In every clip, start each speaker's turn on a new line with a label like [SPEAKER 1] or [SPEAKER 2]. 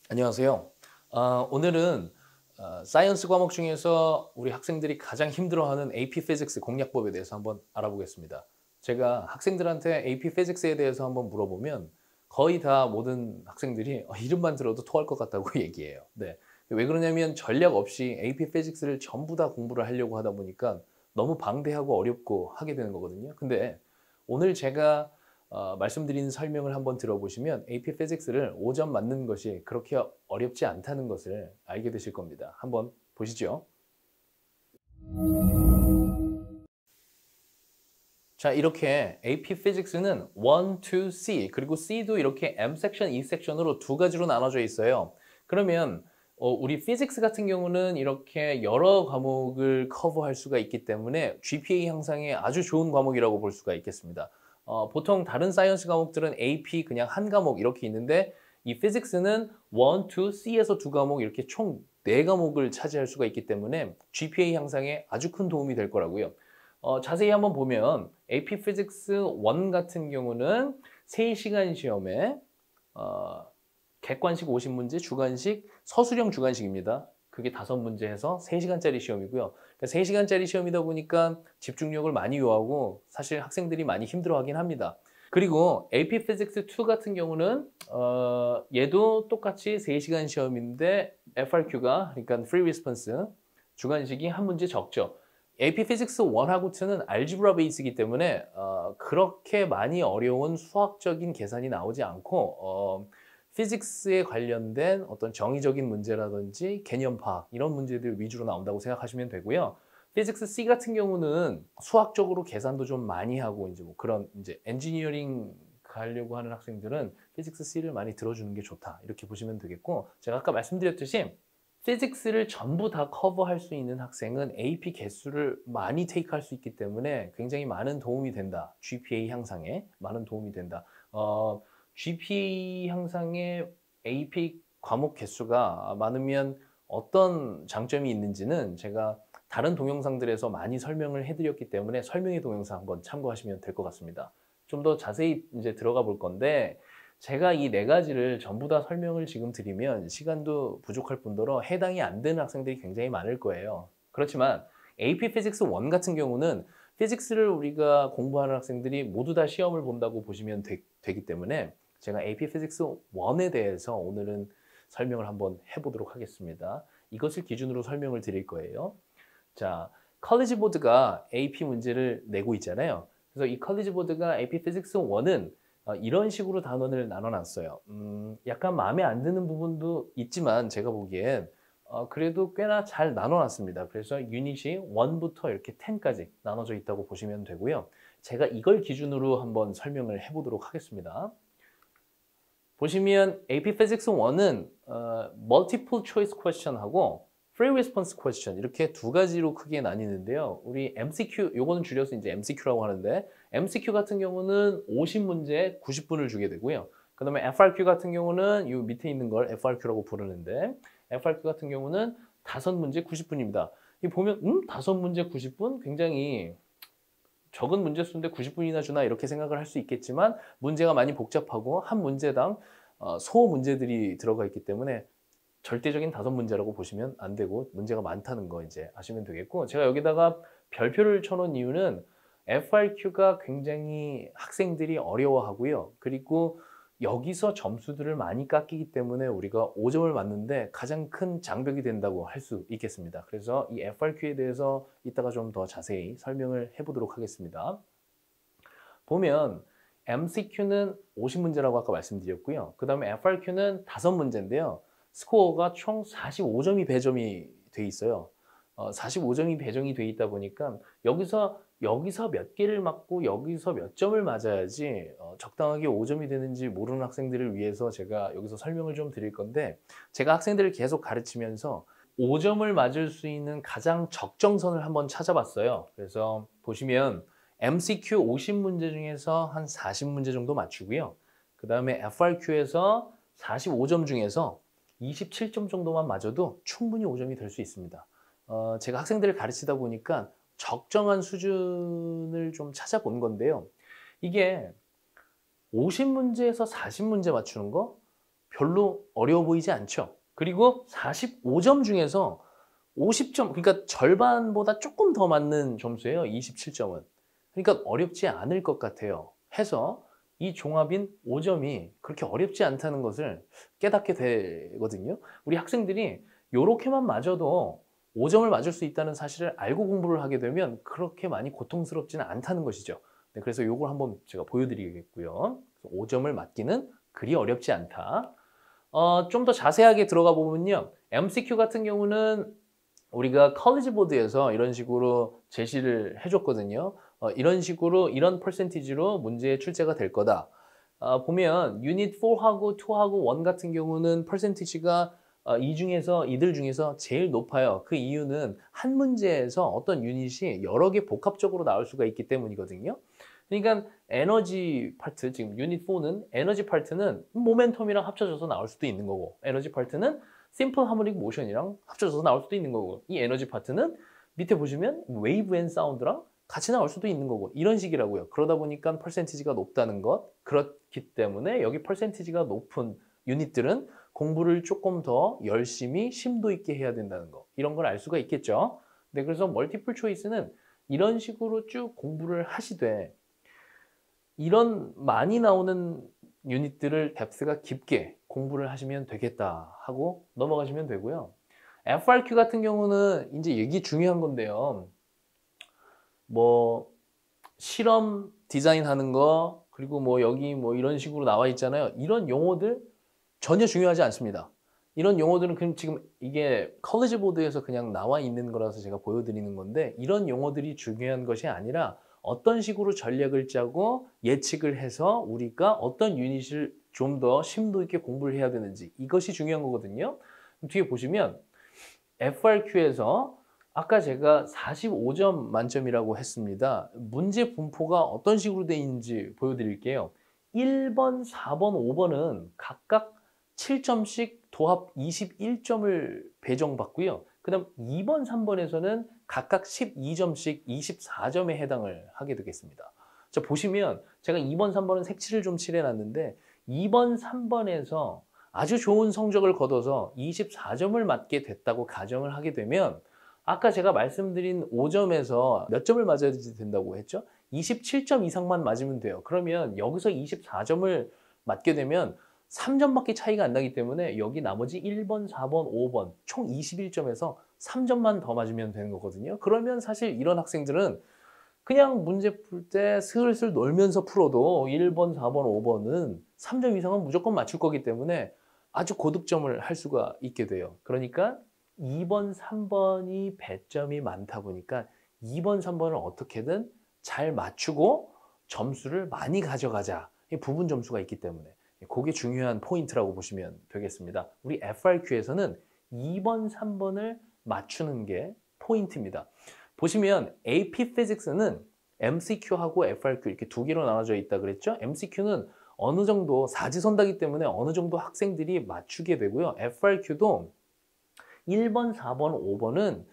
[SPEAKER 1] 안녕하세요. 오늘은 사이언스 과목 중에서 우리 학생들이 가장 힘들어하는 AP 피직스 공략법에 대해서 한번 알아보겠습니다. 제가 학생들한테 AP 피직스에 대해서 한번 물어보면 거의 다 모든 학생들이 이름만 들어도 토할 것 같다고 얘기해요. 네. 왜 그러냐면 전략 없이 AP 피직스를 전부 다 공부를 하려고 하다 보니까 너무 방대하고 어렵고 하게 되는 거거든요. 근데 오늘 제가 말씀드린 설명을 한번 들어보시면 AP Physics를 5점 맞는 것이 그렇게 어렵지 않다는 것을 알게 되실 겁니다. 한번 보시죠. 자, 이렇게 AP Physics는 1, 2, C 그리고 C도 이렇게 M 섹션, E 섹션으로 두 가지로 나눠져 있어요. 그러면 우리 Physics 같은 경우는 이렇게 여러 과목을 커버할 수가 있기 때문에 GPA 향상에 아주 좋은 과목이라고 볼 수가 있겠습니다. 보통 다른 사이언스 과목들은 AP 그냥 한 과목 이렇게 있는데 이 Physics는 1, 2, C에서 두 과목 이렇게 총 네 과목을 차지할 수가 있기 때문에 GPA 향상에 아주 큰 도움이 될 거라고요. 자세히 한번 보면 AP Physics 1 같은 경우는 3시간 시험에 객관식 50문제, 주관식, 서술형 주관식입니다. 그게 5문제 해서 3시간짜리 시험이고요. 그러니까 3시간짜리 시험이다 보니까 집중력을 많이 요하고 사실 학생들이 많이 힘들어하긴 합니다. 그리고 AP Physics 2 같은 경우는 얘도 똑같이 3시간 시험인데 FRQ가 그러니까 Free Response 주관식이 한 문제 적죠. AP Physics 1하고 2는 알지브라 베이스이기 때문에 그렇게 많이 어려운 수학적인 계산이 나오지 않고 피직스에 관련된 어떤 정의적인 문제라든지 개념 파악 이런 문제들 위주로 나온다고 생각하시면 되고요. 피직스 C 같은 경우는 수학적으로 계산도 좀 많이 하고 이제 뭐 그런 이제 엔지니어링 가려고 하는 학생들은 피직스 C를 많이 들어주는 게 좋다. 이렇게 보시면 되겠고 제가 아까 말씀드렸듯이 피직스를 전부 다 커버할 수 있는 학생은 AP 개수를 많이 테이크할 수 있기 때문에 굉장히 많은 도움이 된다. GPA 향상에 많은 도움이 된다. GPA 향상에 AP 과목 개수가 많으면 어떤 장점이 있는지는 제가 다른 동영상들에서 많이 설명을 해드렸기 때문에 설명의 동영상 한번 참고하시면 될 것 같습니다. 좀 더 자세히 이제 들어가 볼 건데 제가 이 네 가지를 전부 다 설명을 지금 드리면 시간도 부족할 뿐더러 해당이 안 되는 학생들이 굉장히 많을 거예요. 그렇지만 AP Physics 1 같은 경우는 피직스를 우리가 공부하는 학생들이 모두 다 시험을 본다고 보시면 되기 때문에 제가 AP Physics 1에 대해서 오늘은 설명을 한번 해보도록 하겠습니다. 이것을 기준으로 설명을 드릴 거예요. 자, 컬리지 보드가 AP 문제를 내고 있잖아요. 그래서 이 컬리지 보드가 AP Physics 1은 이런 식으로 단원을 나눠놨어요. 약간 마음에 안 드는 부분도 있지만 제가 보기엔 그래도 꽤나 잘 나눠놨습니다. 그래서 유닛이 1부터 이렇게 10까지 나눠져 있다고 보시면 되고요. 제가 이걸 기준으로 한번 설명을 해보도록 하겠습니다. 보시면 AP Physics 1은 Multiple Choice Question하고 Free Response Question 이렇게 두 가지로 크게 나뉘는데요. 우리 MCQ, 요거는 줄여서 이제 MCQ라고 하는데 MCQ 같은 경우는 50문제 90분을 주게 되고요. 그 다음에 FRQ 같은 경우는 이 밑에 있는 걸 FRQ라고 부르는데 FRQ 같은 경우는 5문제 90분입니다. 이 보면 5문제 90분? 굉장히 적은 문제 수인데 90분이나 주나 이렇게 생각을 할 수 있겠지만 문제가 많이 복잡하고 한 문제당 소 문제들이 들어가 있기 때문에 절대적인 5문제라고 보시면 안 되고 문제가 많다는 거 이제 아시면 되겠고 제가 여기다가 별표를 쳐놓은 이유는 FRQ가 굉장히 학생들이 어려워하고요. 그리고 여기서 점수들을 많이 깎이기 때문에 우리가 5점을 맞는데 가장 큰 장벽이 된다고 할 수 있겠습니다. 그래서 이 FRQ에 대해서 이따가 좀 더 자세히 설명을 해보도록 하겠습니다. 보면 MCQ는 50문제라고 아까 말씀드렸고요. 그 다음에 FRQ는 5문제인데요. 스코어가 총 45점이 배점이 돼 있어요. 45점이 배정이 돼 있다 보니까 여기서 몇 개를 맞고 여기서 몇 점을 맞아야지 적당하게 5점이 되는지 모르는 학생들을 위해서 제가 여기서 설명을 좀 드릴 건데 제가 학생들을 계속 가르치면서 5점을 맞을 수 있는 가장 적정선을 한번 찾아봤어요. 그래서 보시면 MCQ 50문제 중에서 한 40문제 정도 맞추고요. 그 다음에 FRQ에서 45점 중에서 27점 정도만 맞아도 충분히 5점이 될 수 있습니다. 제가 학생들을 가르치다 보니까 적정한 수준을 좀 찾아본 건데요. 이게 50문제에서 40문제 맞추는 거? 별로 어려워 보이지 않죠. 그리고 45점 중에서 50점, 그러니까 절반보다 조금 더 맞는 점수예요. 27점은. 그러니까 어렵지 않을 것 같아요. 해서 이 종합인 5점이 그렇게 어렵지 않다는 것을 깨닫게 되거든요. 우리 학생들이 요렇게만 맞아도 5점을 맞을 수 있다는 사실을 알고 공부를 하게 되면 그렇게 많이 고통스럽지는 않다는 것이죠. 네, 그래서 요걸 한번 제가 보여드리겠고요. 5점을 맞기는 그리 어렵지 않다. 좀 더 자세하게 들어가 보면요. MCQ 같은 경우는 우리가 컬리지 보드에서 이런 식으로 제시를 해줬거든요. 이런 식으로 이런 퍼센티지로 문제의 출제가 될 거다. 보면 유닛 4하고 2하고 1 같은 경우는 퍼센티지가 이들 중에서 제일 높아요. 그 이유는 한 문제에서 어떤 유닛이 여러 개 복합적으로 나올 수가 있기 때문이거든요. 그러니까 에너지 파트, 지금 유닛 4는 에너지 파트는 모멘텀이랑 합쳐져서 나올 수도 있는 거고, 에너지 파트는 심플 하모닉 모션이랑 합쳐져서 나올 수도 있는 거고, 이 에너지 파트는 밑에 보시면 웨이브 앤 사운드랑 같이 나올 수도 있는 거고, 이런 식이라고요. 그러다 보니까 퍼센티지가 높다는 것, 그렇기 때문에 여기 퍼센티지가 높은 유닛들은 공부를 조금 더 열심히 심도 있게 해야 된다는 거, 이런 걸 알 수가 있겠죠. 네, 그래서 멀티플 초이스는 이런 식으로 쭉 공부를 하시되 이런 많이 나오는 유닛들을 뎁스가 깊게 공부를 하시면 되겠다 하고 넘어가시면 되고요. FRQ 같은 경우는 이제 이게 중요한 건데요. 뭐 실험 디자인하는 거, 그리고 뭐 여기 뭐 이런 식으로 나와 있잖아요. 이런 용어들 전혀 중요하지 않습니다. 이런 용어들은 그냥 지금 이게 컬리지 보드에서 그냥 나와 있는 거라서 제가 보여드리는 건데, 이런 용어들이 중요한 것이 아니라 어떤 식으로 전략을 짜고 예측을 해서 우리가 어떤 유닛을 좀 더 심도 있게 공부를 해야 되는지, 이것이 중요한 거거든요. 뒤에 보시면 FRQ에서 아까 제가 45점 만점이라고 했습니다. 문제 분포가 어떤 식으로 되어 있는지 보여드릴게요. 1번, 4번, 5번은 각각 7점씩 도합 21점을 배정받고요. 그 다음 2번, 3번에서는 각각 12점씩 24점에 해당을 하게 되겠습니다. 자, 보시면 제가 2번, 3번은 색칠을 좀 칠해놨는데 2번, 3번에서 아주 좋은 성적을 거둬서 24점을 맞게 됐다고 가정을 하게 되면 아까 제가 말씀드린 5점에서 몇 점을 맞아야 된다고 했죠? 27점 이상만 맞으면 돼요. 그러면 여기서 24점을 맞게 되면 3점밖에 차이가 안 나기 때문에 여기 나머지 1번, 4번, 5번 총 21점에서 3점만 더 맞으면 되는 거거든요. 그러면 사실 이런 학생들은 그냥 문제 풀 때 슬슬 놀면서 풀어도 1번, 4번, 5번은 3점 이상은 무조건 맞출 거기 때문에 아주 고득점을 할 수가 있게 돼요. 그러니까 2번, 3번이 배점이 많다 보니까 2번, 3번을 어떻게든 잘 맞추고 점수를 많이 가져가자. 부분 점수가 있기 때문에. 그게 중요한 포인트라고 보시면 되겠습니다. 우리 FRQ에서는 2번, 3번을 맞추는 게 포인트입니다. 보시면 AP Physics는 MCQ하고 FRQ 이렇게 두 개로 나눠져 있다 그랬죠? MCQ는 어느 정도 사지선다기 때문에 어느 정도 학생들이 맞추게 되고요. FRQ도 1번, 4번, 5번은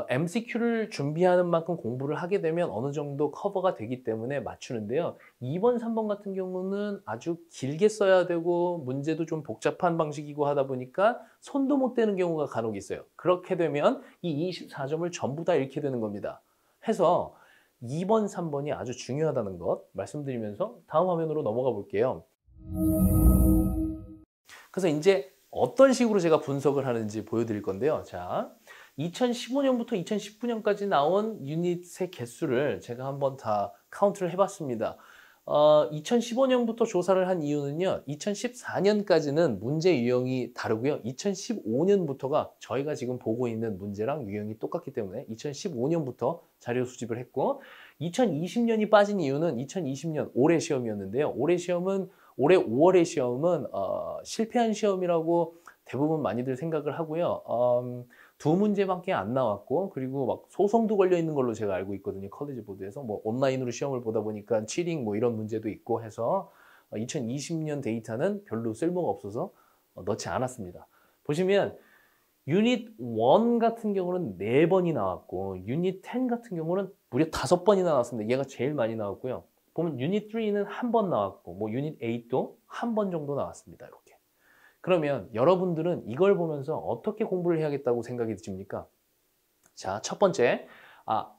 [SPEAKER 1] MCQ를 준비하는 만큼 공부를 하게 되면 어느 정도 커버가 되기 때문에 맞추는데요. 2번, 3번 같은 경우는 아주 길게 써야 되고 문제도 좀 복잡한 방식이고 하다 보니까 손도 못 대는 경우가 간혹 있어요. 그렇게 되면 이 24점을 전부 다 잃게 되는 겁니다. 해서 2번, 3번이 아주 중요하다는 것 말씀드리면서 다음 화면으로 넘어가 볼게요. 그래서 이제 어떤 식으로 제가 분석을 하는지 보여드릴 건데요. 자, 2015년부터 2019년까지 나온 유닛의 개수를 제가 한번 다 카운트를 해봤습니다. 2015년부터 조사를 한 이유는요. 2014년까지는 문제 유형이 다르고요. 2015년부터가 저희가 지금 보고 있는 문제랑 유형이 똑같기 때문에 2015년부터 자료 수집을 했고 2020년이 빠진 이유는 2020년 올해 시험이었는데요. 올해 5월의 시험은 실패한 시험이라고 대부분 많이들 생각을 하고요. 두 문제밖에 안 나왔고 그리고 막 소송도 걸려 있는 걸로 제가 알고 있거든요. 컬리지 보드에서 뭐 온라인으로 시험을 보다 보니까 치링 뭐 이런 문제도 있고 해서 2020년 데이터는 별로 쓸모가 없어서 넣지 않았습니다. 보시면 유닛 1 같은 경우는 4번이 나왔고 유닛 10 같은 경우는 무려 5번이나 나왔습니다. 얘가 제일 많이 나왔고요. 보면 유닛 3는 1번 나왔고 뭐 유닛 8도 1번 정도 나왔습니다. 이렇게. 그러면 여러분들은 이걸 보면서 어떻게 공부를 해야겠다고 생각이 드십니까? 자, 첫 번째,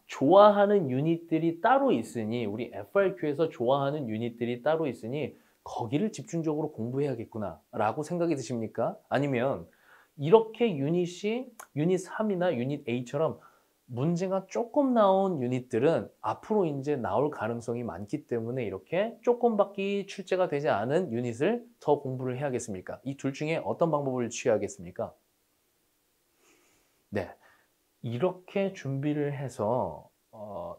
[SPEAKER 1] 좋아하는 유닛들이 따로 있으니 우리 FRQ에서 좋아하는 유닛들이 따로 있으니 거기를 집중적으로 공부해야겠구나 라고 생각이 드십니까? 아니면 이렇게 유닛 3이나 유닛 A처럼 문제가 조금 나온 유닛들은 앞으로 이제 나올 가능성이 많기 때문에 이렇게 조금밖에 출제가 되지 않은 유닛을 더 공부를 해야겠습니까? 이 둘 중에 어떤 방법을 취하겠습니까? 네, 이렇게 준비를 해서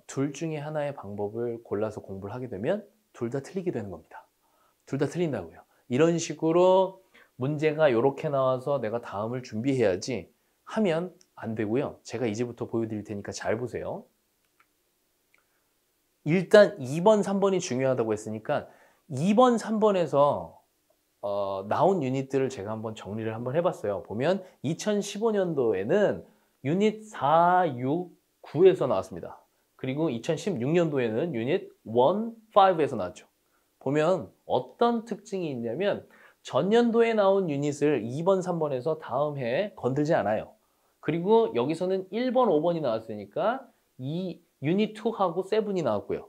[SPEAKER 1] 둘 중에 하나의 방법을 골라서 공부를 하게 되면 둘 다 틀리게 되는 겁니다. 둘 다 틀린다고요. 이런 식으로 문제가 이렇게 나와서 내가 다음을 준비해야지 하면 안 되고요. 제가 이제부터 보여드릴 테니까 잘 보세요. 일단 2번, 3번이 중요하다고 했으니까 2번, 3번에서 나온 유닛들을 제가 한번 정리를 한번 해봤어요. 보면 2015년도에는 유닛 4, 6, 9에서 나왔습니다. 그리고 2016년도에는 유닛 1, 5에서 나왔죠. 보면 어떤 특징이 있냐면 전년도에 나온 유닛을 2번, 3번에서 다음 해에 건들지 않아요. 그리고 여기서는 1번, 5번이 나왔으니까 이 유닛 2하고 7이 나왔고요.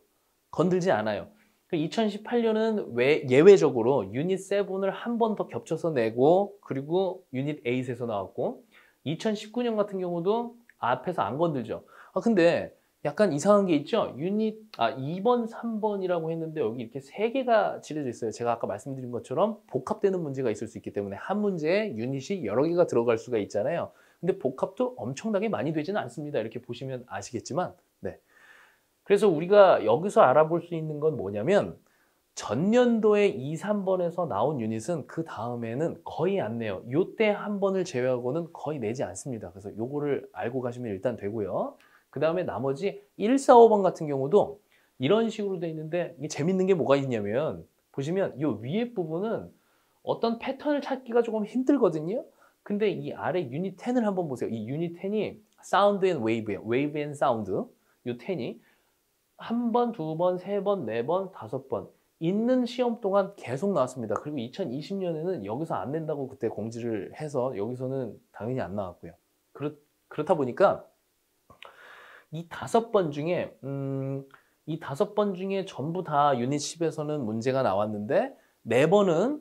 [SPEAKER 1] 건들지 않아요. 2018년은 예외적으로 유닛 7을 한 번 더 겹쳐서 내고 그리고 유닛 8에서 나왔고 2019년 같은 경우도 앞에서 안 건들죠. 근데 약간 이상한 게 있죠? 2번, 3번이라고 했는데 여기 이렇게 3개가 칠해져 있어요. 제가 아까 말씀드린 것처럼 복합되는 문제가 있을 수 있기 때문에 한 문제에 유닛이 여러 개가 들어갈 수가 있잖아요. 근데 복합도 엄청나게 많이 되지는 않습니다. 이렇게 보시면 아시겠지만. 네. 그래서 우리가 여기서 알아볼 수 있는 건 뭐냐면 전년도에 2, 3번에서 나온 유닛은 그 다음에는 거의 안 내요. 요때 한 번을 제외하고는 거의 내지 않습니다. 그래서 요거를 알고 가시면 일단 되고요. 그 다음에 나머지 1, 4, 5번 같은 경우도 이런 식으로 돼 있는데 이게 재밌는 게 뭐가 있냐면 보시면 이 위에 부분은 어떤 패턴을 찾기가 조금 힘들거든요. 근데 이 아래 유닛 10을 한번 보세요. 이 유닛 10이 사운드 앤 웨이브예요. 웨이브 앤 사운드. 이 10이 한 번, 두 번, 세 번, 네 번, 다섯 번 있는 시험 동안 계속 나왔습니다. 그리고 2020년에는 여기서 안 낸다고 그때 공지를 해서 여기서는 당연히 안 나왔고요. 그렇다 보니까 이 5번 중에 이 5번 중에 전부 다 유닛 10에서는 문제가 나왔는데 4번은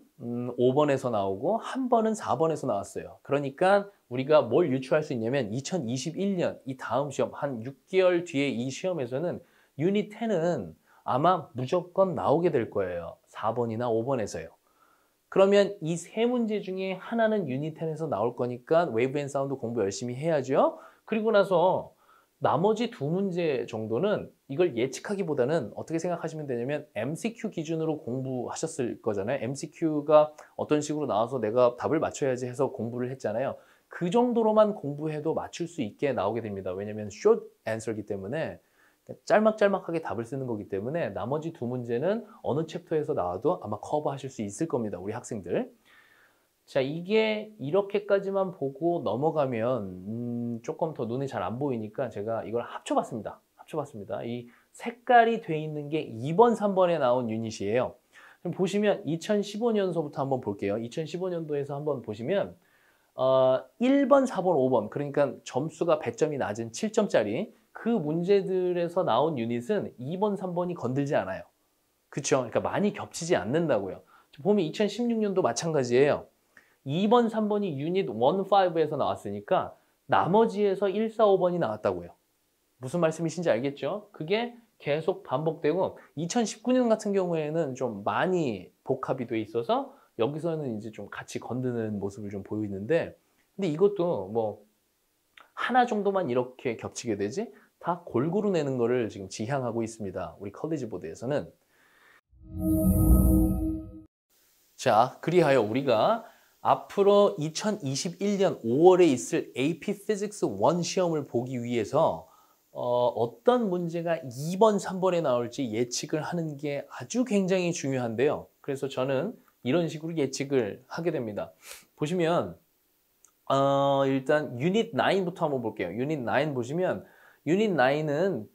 [SPEAKER 1] 5번에서 나오고 한 번은 4번에서 나왔어요. 그러니까 우리가 뭘 유추할 수 있냐면 2021년 이 다음 시험 한 6개월 뒤에 이 시험에서는 유닛 10은 아마 무조건 나오게 될 거예요. 4번이나 5번에서요. 그러면 이 세 문제 중에 하나는 유닛 10에서 나올 거니까 웨이브 앤 사운드 공부 열심히 해야죠. 그리고 나서 나머지 두 문제 정도는 이걸 예측하기보다는 어떻게 생각하시면 되냐면 MCQ 기준으로 공부하셨을 거잖아요. MCQ가 어떤 식으로 나와서 내가 답을 맞춰야지 해서 공부를 했잖아요. 그 정도로만 공부해도 맞출 수 있게 나오게 됩니다. 왜냐면 short answer이기 때문에 짤막짤막하게 답을 쓰는 거기 때문에 나머지 두 문제는 어느 챕터에서 나와도 아마 커버하실 수 있을 겁니다. 우리 학생들. 자, 이게 이렇게까지만 보고 넘어가면 조금 더 눈에 잘 안 보이니까 제가 이걸 합쳐봤습니다. 이 색깔이 돼 있는 게 2번, 3번에 나온 유닛이에요. 그럼 보시면 2015년서부터 한번 볼게요. 2015년도에서 한번 보시면 1번, 4번, 5번 그러니까 점수가 배점이 낮은 7점짜리 그 문제들에서 나온 유닛은 2번, 3번이 건들지 않아요. 그렇죠? 그러니까 많이 겹치지 않는다고요. 보면 2016년도 마찬가지예요. 2번, 3번이 유닛 1, 5에서 나왔으니까 나머지에서 1, 4, 5번이 나왔다고요. 무슨 말씀이신지 알겠죠? 그게 계속 반복되고 2019년 같은 경우에는 좀 많이 복합이 돼 있어서 여기서는 이제 좀 같이 건드는 모습을 좀 보이는데 근데 이것도 뭐 하나 정도만 이렇게 겹치게 되지 다 골고루 내는 거를 지금 지향하고 있습니다. 우리 컬리지 보드에서는. 자, 그리하여 우리가 앞으로 2021년 5월에 있을 AP Physics 1 시험을 보기 위해서 어떤 문제가 2번, 3번에 나올지 예측을 하는 게 아주 굉장히 중요한데요. 그래서 저는 이런 식으로 예측을 하게 됩니다. 보시면 일단 유닛 9부터 한번 볼게요. 유닛 9 보시면 유닛 9은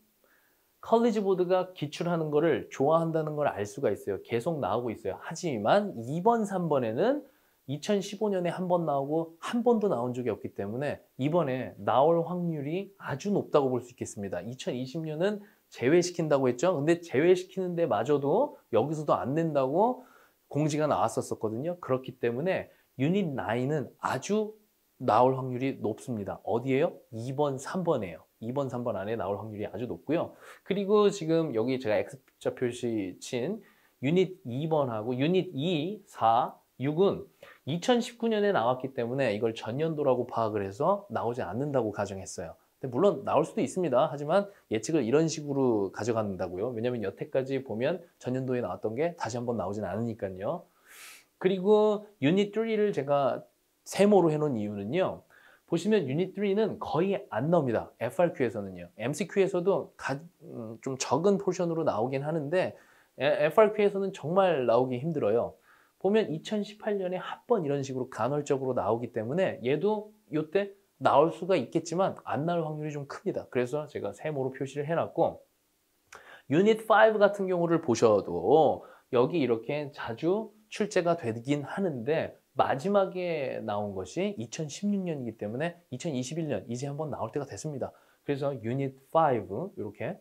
[SPEAKER 1] 컬리지 보드가 기출하는 거를 좋아한다는 걸 알 수가 있어요. 계속 나오고 있어요. 하지만 2번, 3번에는 2015년에 한 번 나오고 한 번도 나온 적이 없기 때문에 이번에 나올 확률이 아주 높다고 볼 수 있겠습니다. 2020년은 제외시킨다고 했죠. 근데 제외시키는데 마저도 여기서도 안 된다고 공지가 나왔었거든요. 그렇기 때문에 유닛 9은 아주 나올 확률이 높습니다. 어디에요? 2번, 3번이에요. 2번, 3번 안에 나올 확률이 아주 높고요. 그리고 지금 여기 제가 X자 표시 친 유닛 2번하고 유닛 2, 4, 6은 2019년에 나왔기 때문에 이걸 전년도라고 파악을 해서 나오지 않는다고 가정했어요. 근데 물론 나올 수도 있습니다. 하지만 예측을 이런 식으로 가져간다고요. 왜냐하면 여태까지 보면 전년도에 나왔던 게 다시 한번 나오진 않으니까요. 그리고 유닛 3를 제가 세모로 해놓은 이유는요. 보시면 유닛 3는 거의 안 나옵니다. FRQ에서는요. MCQ에서도 좀 적은 포션으로 나오긴 하는데 FRQ에서는 정말 나오기 힘들어요. 보면 2018년에 한 번 이런 식으로 간헐적으로 나오기 때문에 얘도 이때 나올 수가 있겠지만 안 나올 확률이 좀 큽니다. 그래서 제가 세모로 표시를 해놨고 유닛 5 같은 경우를 보셔도 여기 이렇게 자주 출제가 되긴 하는데 마지막에 나온 것이 2016년이기 때문에 2021년 이제 한번 나올 때가 됐습니다. 그래서 유닛 5 이렇게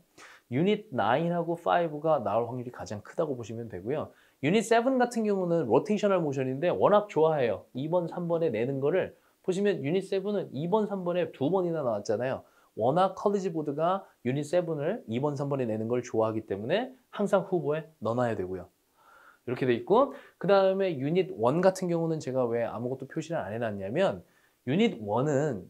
[SPEAKER 1] 유닛 9하고 5가 나올 확률이 가장 크다고 보시면 되고요. 유닛 7 같은 경우는 로테이셔널 모션인데 워낙 좋아해요. 2번, 3번에 내는 거를 보시면 유닛 7은 2번, 3번에 두 번이나 나왔잖아요. 워낙 컬리지 보드가 유닛 7을 2번, 3번에 내는 걸 좋아하기 때문에 항상 후보에 넣어놔야 되고요. 이렇게 돼 있고 그 다음에 유닛 1 같은 경우는 제가 왜 아무것도 표시를 안 해놨냐면 유닛 1은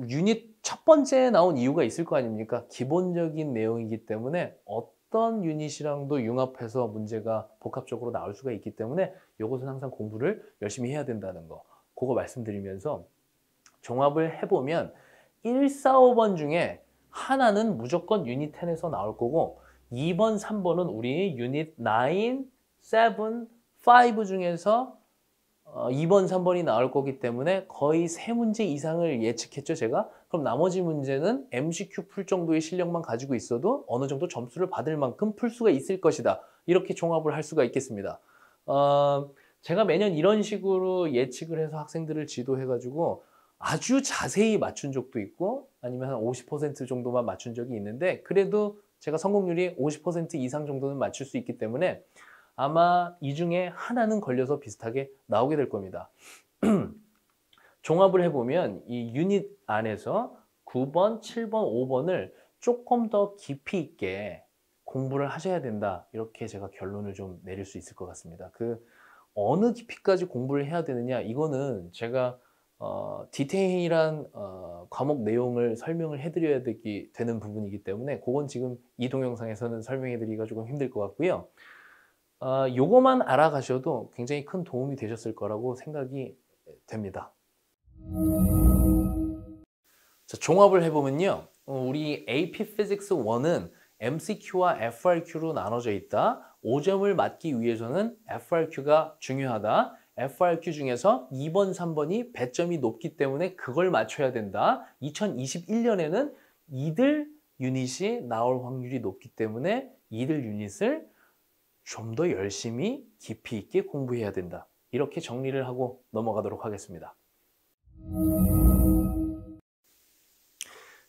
[SPEAKER 1] 유닛 첫 번째에 나온 이유가 있을 거 아닙니까? 기본적인 내용이기 때문에 어떤 유닛이랑도 융합해서 문제가 복합적으로 나올 수가 있기 때문에 이것은 항상 공부를 열심히 해야 된다는 거 그거 말씀드리면서 종합을 해보면 1, 4, 5번 중에 하나는 무조건 유닛 10에서 나올 거고 2번, 3번은 우리 유닛 9, 7, 5 중에서 2번, 3번이 나올 거기 때문에 거의 3문제 이상을 예측했죠, 제가. 그럼 나머지 문제는 MCQ 풀 정도의 실력만 가지고 있어도 어느 정도 점수를 받을 만큼 풀 수가 있을 것이다. 이렇게 종합을 할 수가 있겠습니다. 제가 매년 이런 식으로 예측을 해서 학생들을 지도해가지고 아주 자세히 맞춘 적도 있고 아니면 한 50% 정도만 맞춘 적이 있는데 그래도 제가 성공률이 50% 이상 정도는 맞출 수 있기 때문에 아마 이 중에 하나는 걸려서 비슷하게 나오게 될 겁니다. 종합을 해보면 이 유닛 안에서 9번, 7번, 5번을 조금 더 깊이 있게 공부를 하셔야 된다. 이렇게 제가 결론을 좀 내릴 수 있을 것 같습니다. 어느 깊이까지 공부를 해야 되느냐 이거는 제가 디테일한 과목 내용을 설명을 해드려야 되는 부분이기 때문에 그건 지금 이 동영상에서는 설명해드리기가 조금 힘들 것 같고요. 요거만 알아가셔도 굉장히 큰 도움이 되셨을 거라고 생각이 됩니다. 자, 종합을 해보면요. 우리 AP Physics 1은 MCQ와 FRQ로 나눠져 있다. 5점을 맞기 위해서는 FRQ가 중요하다. FRQ 중에서 2번, 3번이 배점이 높기 때문에 그걸 맞춰야 된다. 2021년에는 이들 유닛이 나올 확률이 높기 때문에 이들 유닛을 좀 더 열심히 깊이 있게 공부해야 된다. 이렇게 정리를 하고 넘어가도록 하겠습니다.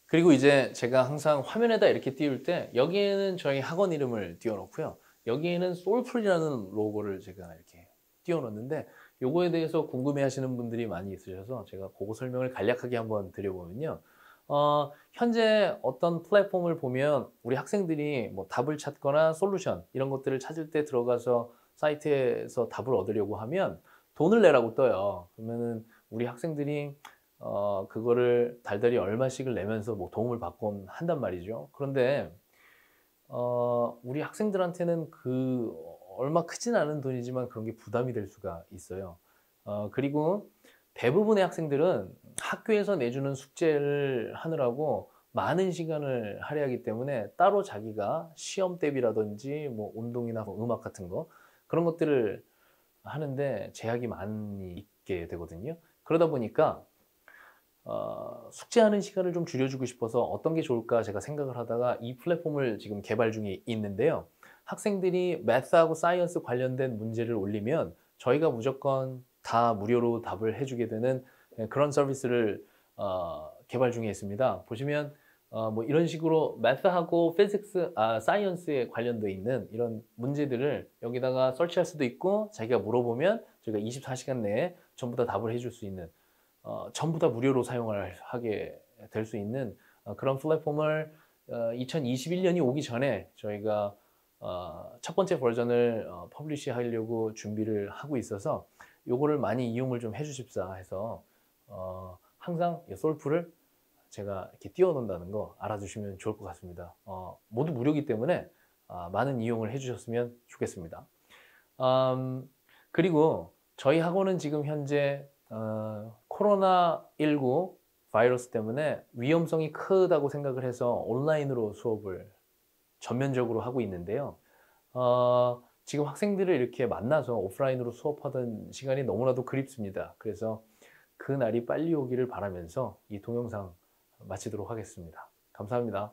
[SPEAKER 1] 그리고 이제 제가 항상 화면에다 이렇게 띄울 때 여기에는 저희 학원 이름을 띄워놓고요. 여기에는 솔풀이라는 로고를 제가 이렇게 띄워놓는데 요거에 대해서 궁금해하시는 분들이 많이 있으셔서 제가 그거 설명을 간략하게 한번 드려보면요. 현재 어떤 플랫폼을 보면 우리 학생들이 뭐 답을 찾거나 솔루션 이런 것들을 찾을 때 들어가서 사이트에서 답을 얻으려고 하면 돈을 내라고 떠요. 그러면은 우리 학생들이 그거를 달달이 얼마씩을 내면서 뭐 도움을 받곤 한단 말이죠. 그런데 우리 학생들한테는 얼마 크진 않은 돈이지만 그런 게 부담이 될 수가 있어요. 그리고 대부분의 학생들은 학교에서 내주는 숙제를 하느라고 많은 시간을 할애하기 때문에 따로 자기가 시험 대비라든지 뭐 운동이나 음악 같은 거 그런 것들을 하는데 제약이 많이 있게 되거든요. 그러다 보니까 숙제하는 시간을 좀 줄여주고 싶어서 어떤 게 좋을까 제가 생각을 하다가 이 플랫폼을 지금 개발 중에 있는데요. 학생들이 매스하고 사이언스 관련된 문제를 올리면 저희가 무조건 다 무료로 답을 해주게 되는 그런 서비스를 개발 중에 있습니다. 보시면 뭐 이런 식으로 매스하고 피직스, 사이언스에 관련돼 있는 이런 문제들을 여기다가 설치할 수도 있고 자기가 물어보면 저희가 24시간 내에 전부 다 답을 해줄 수 있는 전부 다 무료로 사용을 하게 될 수 있는 그런 플랫폼을 2021년이 오기 전에 저희가 첫 번째 버전을 퍼블리시 하려고 준비를 하고 있어서 요거를 많이 이용을 좀 해주십사 해서 항상 이 솔프를 제가 이렇게 띄워놓는다는 거 알아주시면 좋을 것 같습니다. 모두 무료이기 때문에 많은 이용을 해주셨으면 좋겠습니다. 그리고 저희 학원은 지금 현재 코로나19 바이러스 때문에 위험성이 크다고 생각을 해서 온라인으로 수업을 전면적으로 하고 있는데요. 지금 학생들을 이렇게 만나서 오프라인으로 수업하던 시간이 너무나도 그립습니다. 그래서 그 날이 빨리 오기를 바라면서 이 동영상 마치도록 하겠습니다. 감사합니다.